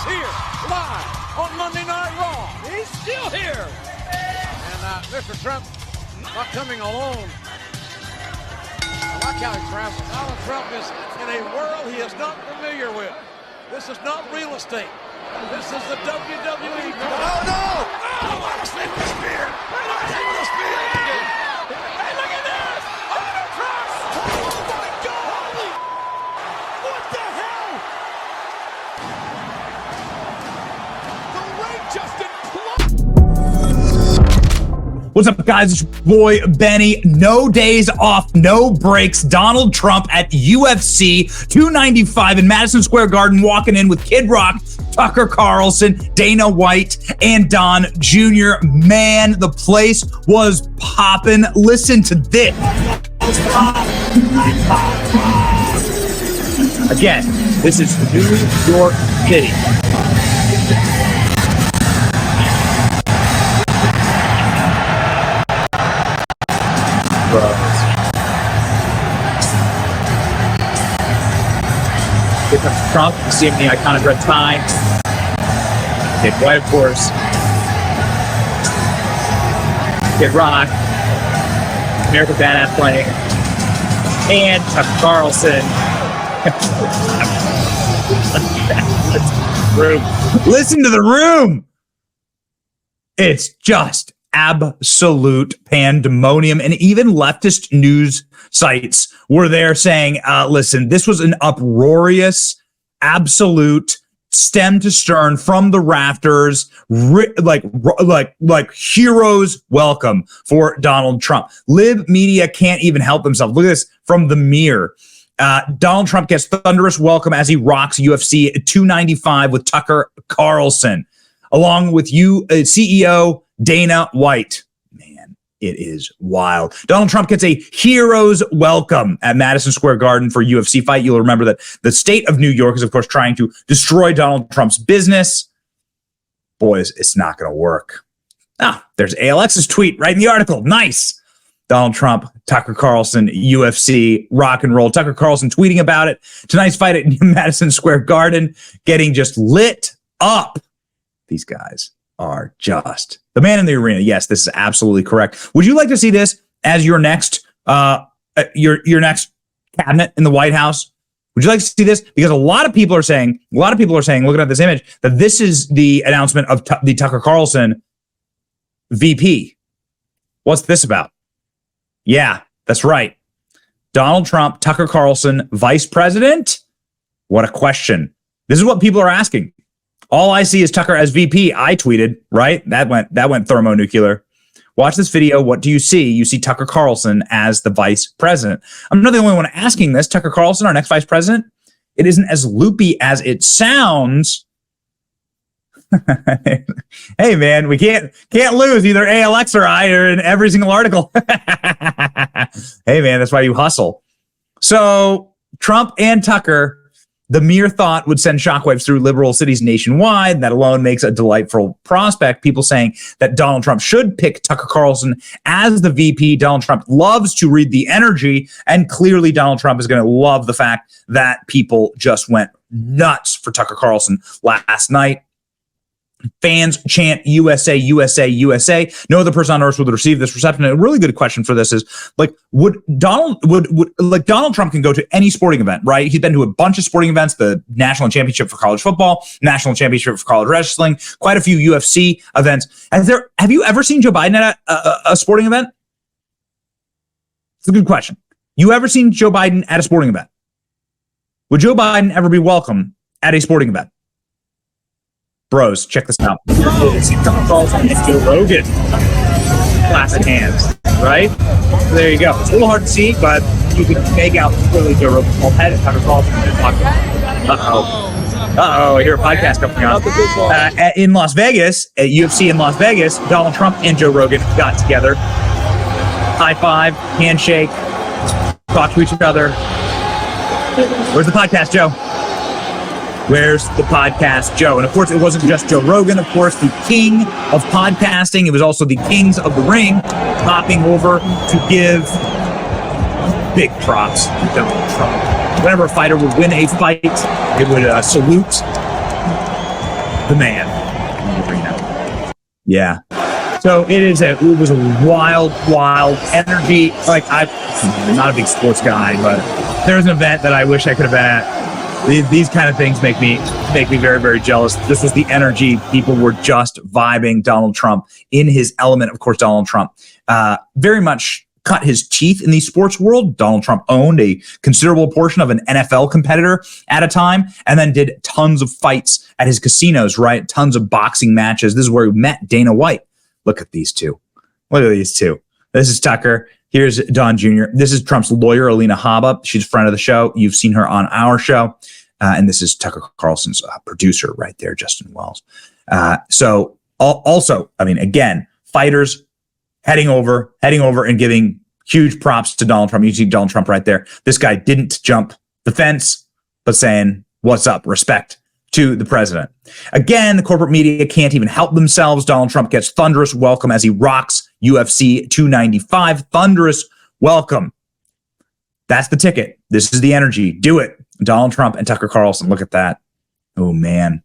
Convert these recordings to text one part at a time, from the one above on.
He's here, live on Monday Night Raw. He's still here. And Mr. Trump not coming alone. I like how he travels. Donald Trump is in a world he is not familiar with. This is not real estate. This is the WWE. Oh, no! Oh, what a snake with a spear! What a spear! Hey, look at this! Donald Trump! Oh, my God! What the hell? The ring just imploded! What's up, guys? It's your boy Benny. No days off, no breaks. Donald Trump at UFC 295 in Madison Square Garden, walking in with Kid Rock, Tucker Carlson, Dana White, and Don Jr. Man, the place was popping. Listen to this. Again, this is New York City. Here comes Trump. You see him in the iconic red tie. Kid White, of course. Kid Rock. American Badass playing. And Tucker Carlson. Listen to the room. It's just absolute pandemonium, and even leftist news sites were there saying, listen, this was an uproarious, absolute stem to stern from the rafters, like heroes welcome for Donald Trump. Lib media can't even help themselves. Look at this from the Mirror. Donald Trump gets thunderous welcome as he rocks UFC 295 with Tucker Carlson, along with CEO Dana White. Man, it is wild. Donald Trump gets a hero's welcome at Madison Square Garden for UFC fight. You'll remember that the state of New York is, of course, trying to destroy Donald Trump's business. Boys, it's not going to work. There's ALX's tweet right in the article. Nice. Donald Trump, Tucker Carlson, UFC, rock and roll. Tucker Carlson tweeting about it. Tonight's fight at Madison Square Garden, getting just lit up. These guys are just the man in the arena. Yes, this is absolutely correct. Would you like to see this as your next your next cabinet in the White House? Would you like to see this? Because a lot of people are saying, looking at this image, that this is the announcement of the Tucker Carlson VP. What's this about? Yeah, that's right. Donald Trump, Tucker Carlson, vice president? What a question. This is what people are asking. All I see is Tucker as VP. I tweeted, right? That went thermonuclear. Watch this video. What do you see? You see Tucker Carlson as the vice president. I'm not the only one asking this. Tucker Carlson, our next vice president. It isn't as loopy as it sounds. Hey man, we can't lose. Either ALX or I are in every single article. Hey man, that's why you hustle. So Trump and Tucker, the mere thought would send shockwaves through liberal cities nationwide. That alone makes a delightful prospect. People saying that Donald Trump should pick Tucker Carlson as the VP. Donald Trump loves to read the energy, and clearly Donald Trump is going to love the fact that people just went nuts for Tucker Carlson last night. Fans chant USA, USA, USA. No other person on earth would receive this reception. And a really good question for this is, like, would Donald Trump can go to any sporting event, right? He's been to a bunch of sporting events, the national championship for college football, national championship for college wrestling, quite a few UFC events. Have you ever seen Joe Biden at a sporting event? It's a good question. You ever seen Joe Biden at a sporting event? Would Joe Biden ever be welcome at a sporting event? Bros, check this out. Joe Rogan. Classic hands, right? There you go. It's a little hard to see, but you can make out clearly Joe Rogan's whole head and Tucker Carlson. Uh-oh, I hear a podcast coming on. In Las Vegas, at UFC in Las Vegas, Donald Trump and Joe Rogan got together. High five, handshake, talk to each other. Where's the podcast, Joe? Where's the podcast, Joe? And of course, it wasn't just Joe Rogan. Of course, the king of podcasting. It was also the kings of the ring hopping over to give big props to Donald Trump. Whenever a fighter would win a fight, it would salute the man in the arena. Yeah. So it was a wild energy. Like, I'm not a big sports guy, but there's an event that I wish I could have been at. These kind of things make me very, very jealous. This was the energy. People were just vibing. Donald Trump in his element. Of course, Donald Trump very much cut his teeth in the sports world. Donald Trump owned a considerable portion of an NFL competitor at a time, and then did tons of fights at his casinos, right? Tons of boxing matches. This is where he met Dana White. Look at these two. Look at these two. This is Tucker. Here's Don Jr. This is Trump's lawyer, Alina Habba. She's a friend of the show. You've seen her on our show. And this is Tucker Carlson's producer right there, Justin Wells. So also, I mean, again, fighters heading over and giving huge props to Donald Trump. You see Donald Trump right there. This guy didn't jump the fence, but saying, what's up? Respect to the president. Again, the corporate media can't even help themselves. Donald Trump gets thunderous welcome as he rocks UFC 295. Thunderous welcome. That's the ticket. This is the energy. Do it. Donald Trump and Tucker Carlson. Look at that. Oh, man.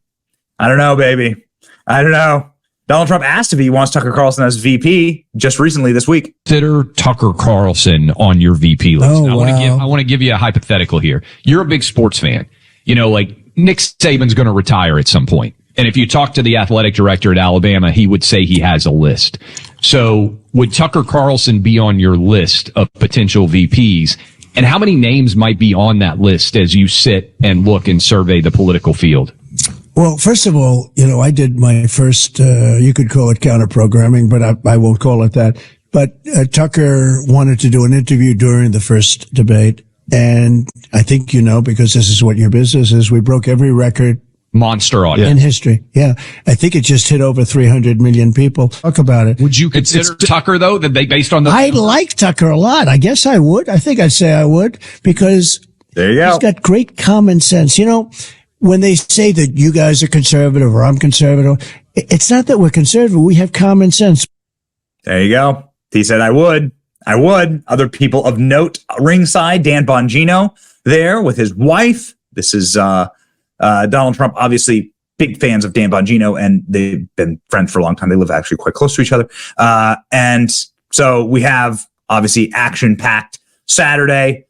I don't know, baby. I don't know. Donald Trump asked if he wants Tucker Carlson as VP just recently this week. Consider Tucker Carlson on your VP list. Oh, wow. I want to give you a hypothetical here. You're a big sports fan. You know, like Nick Saban's going to retire at some point. And if you talk to the athletic director at Alabama, he would say he has a list. So would Tucker Carlson be on your list of potential VPs? And how many names might be on that list as you sit and look and survey the political field? Well, first of all, you know, I did my first, you could call it counter programming, but I won't call it that. But Tucker wanted to do an interview during the first debate. And I think, you know, because this is what your business is, we broke every record. Monster audience. In history. Yeah. I think it just hit over 300 million people. Talk about it. Would you consider Tucker, though, that they based on the... I like Tucker a lot. I guess I would. I think I'd say I would, because there you go. He's got great common sense. You know, when they say that you guys are conservative or I'm conservative, it's not that we're conservative. We have common sense. There you go. He said, I would. Other people of note ringside, Dan Bongino there with his wife. This is Donald Trump, obviously big fans of Dan Bongino, and they've been friends for a long time. They live actually quite close to each other. And so we have obviously action-packed Saturday.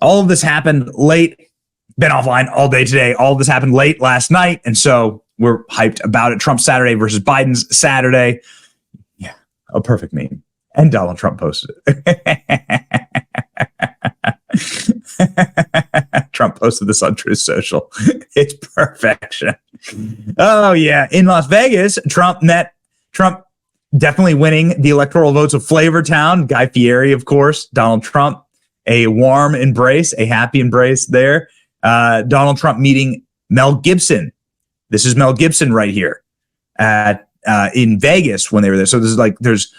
All of this happened late. Been offline all day today. All of this happened late last night. And so we're hyped about it. Trump Saturday versus Biden's Saturday. Yeah, a perfect meme. And Donald Trump posted it. Trump posted this on Truth Social. It's perfection. Oh, yeah. In Las Vegas, Trump definitely winning the electoral votes of Flavortown. Guy Fieri, of course. Donald Trump, a warm embrace, a happy embrace there. Donald Trump meeting Mel Gibson. This is Mel Gibson right here at in Vegas when they were there. So this is like there's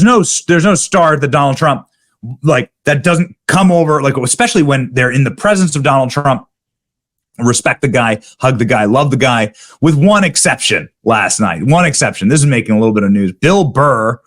no star that Donald Trump like that doesn't come over, like especially when they're in the presence of Donald Trump. Respect the guy, hug the guy, love the guy, with one exception last night. One exception. This is making a little bit of news. Bill Burr,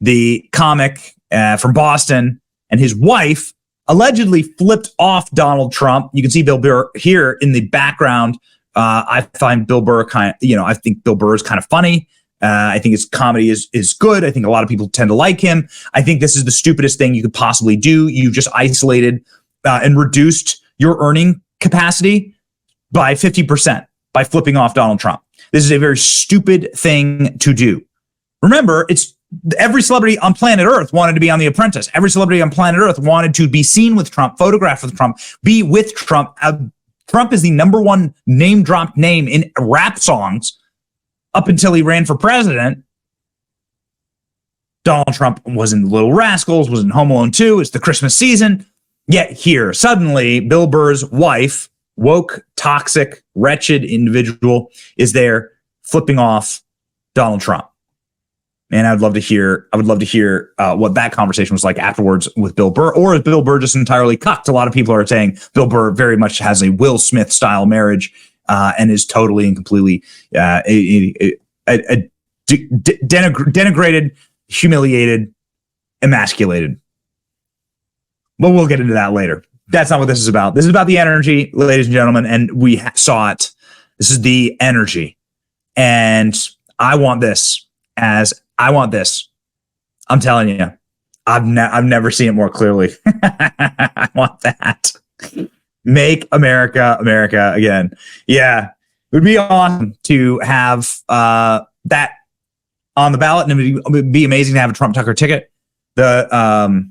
the comic from Boston, and his wife allegedly flipped off Donald Trump. You can see Bill Burr here in the background. I find Bill Burr I think Bill Burr is kind of funny. I think his comedy is good. I think a lot of people tend to like him. I think this is the stupidest thing you could possibly do. You just isolated and reduced your earning capacity by 50% by flipping off Donald Trump. This is a very stupid thing to do. Remember, it's every celebrity on planet Earth wanted to be on The Apprentice. Every celebrity on planet Earth wanted to be seen with Trump, photographed with Trump, be with Trump. Trump is the number one name-dropped name in rap songs up until he ran for president. Donald Trump was in Little Rascals, was in Home Alone 2. It's the Christmas season. Yet here, suddenly, Bill Burr's wife, woke, toxic, wretched individual, is there flipping off Donald Trump. And I would love to hear what that conversation was like afterwards with Bill Burr, or is Bill Burr just entirely cucked? A lot of people are saying Bill Burr very much has a Will Smith style marriage and is totally and completely denigrated, humiliated, emasculated. But we'll get into that later. That's not what this is about. This is about the energy, ladies and gentlemen, and we saw it. This is the energy. And I want this. I'm telling you, I've never seen it more clearly. I want that. Make America again. Yeah, it would be awesome to have that on the ballot, and it would be amazing to have a Trump Tucker ticket. The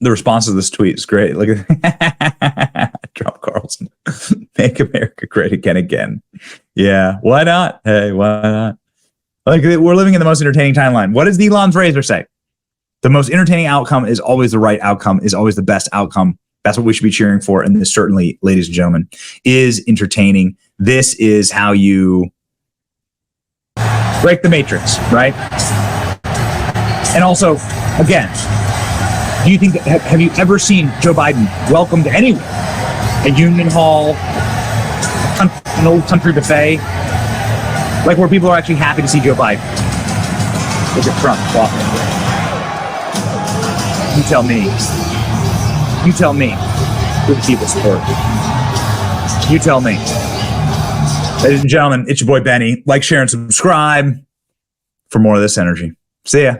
response to this tweet is great. Look at Trump Carlson. Make America great again. Yeah, why not? Hey, why not? Like, we're living in the most entertaining timeline. What does Elon's razor say? The most entertaining outcome is always the right outcome, is always the best outcome. That's what we should be cheering for. And this certainly, ladies and gentlemen, is entertaining. This is how you break the matrix, right? And also, again, do you think that, have you ever seen Joe Biden welcomed anywhere? A Union Hall, an old country buffet, like where people are actually happy to see Joe Biden. Look at Trump walking. You tell me who the people support. You tell me. Ladies and gentlemen, it's your boy Benny. Like, share, and subscribe for more of this energy. See ya.